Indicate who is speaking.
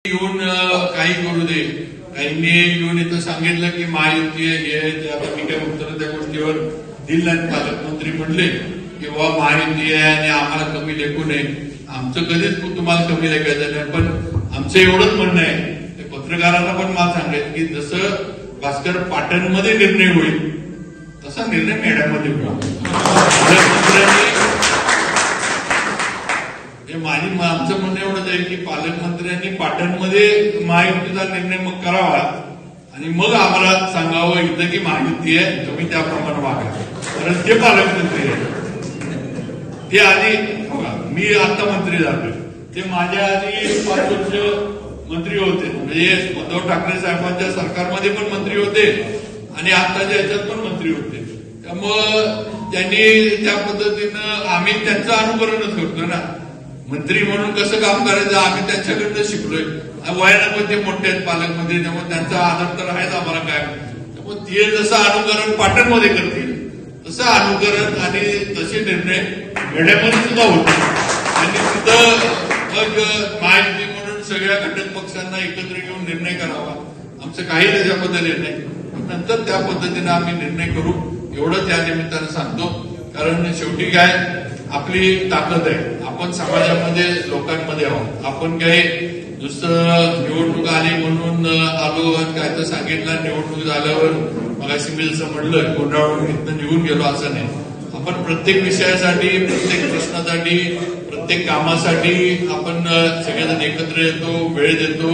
Speaker 1: येऊन काही करू दे. काहींनी येऊन इथं सांगितलं की महायुती हे ते. आता मी काही उत्तर त्या गोष्टीवर दिलं नाही. पालकमंत्री म्हणले की बाबा महायुती आहे आणि आम्हाला कमी लेखू नये. आमचं कधीच तुम्हाला कमी लेखायचं नाही, पण आमचं एवढंच म्हणणं आहे ते पत्रकारांना पण मला सांगायचं की जसं भास्कर पाटणमध्ये निर्णय होईल तसा निर्णय मेढ्यामध्ये होईल. आमचं म्हणणं एवढंच आहे की पालकमंत्र्यांनी पाटणमध्ये महायुतीचा निर्णय मग करावा आणि मग आम्हाला सांगावं इथं की महायुती आहे, तुम्ही त्याप्रमाणे वागा. कारण ते पालकमंत्री आहे. ते आधी मी आता मंत्री झालो, ते माझ्या आधी 5 वर्ष मंत्री होते. म्हणजे उद्धव ठाकरे साहेबांच्या सरकारमध्ये पण मंत्री होते आणि आताच्या याच्यात पण मंत्री होते. त्यामुळं त्यांनी त्या पद्धतीनं आम्ही त्यांचं अनुकरणच करतो ना. मंत्री म्हणून कसं काम करायचं आम्ही त्यांच्याकडनं शिकलोय. वयानं पण ते मोठे आहेत पालकमंत्री, त्यामुळे त्यांचा आदर तर आहेच आम्हाला. काय त्यामुळे ते जसं अनुकरण पाटणमध्ये करतील तसं अनुकरण आणि तसे निर्णय मेढ्यामध्ये सुद्धा होते. आणि तिथं मग महायुती म्हणून सगळ्या घटक पक्षांना एकत्र घेऊन निर्णय करावा. आमचं काही त्याच्याबद्दल नाही. नंतर त्या पद्धतीने आम्ही निर्णय करू एवढंच या निमित्तानं सांगतो. कारण शेवटी काय आपली ताकद आहे. आपण समाजामध्ये लोकांमध्ये आहोत. आपण काही दुसरं निवडणूक आली म्हणून आलो काय तर सांगितलं, निवडणूक झाल्यावर मला सिव्हिलचं म्हणलं गोंधळून इथनं निघून गेलो असं नाही. आपण प्रत्येक विषयासाठी, प्रत्येक प्रश्नासाठी, प्रत्येक कामासाठी आपण सगळेजण एकत्र येतो, वेळ देतो.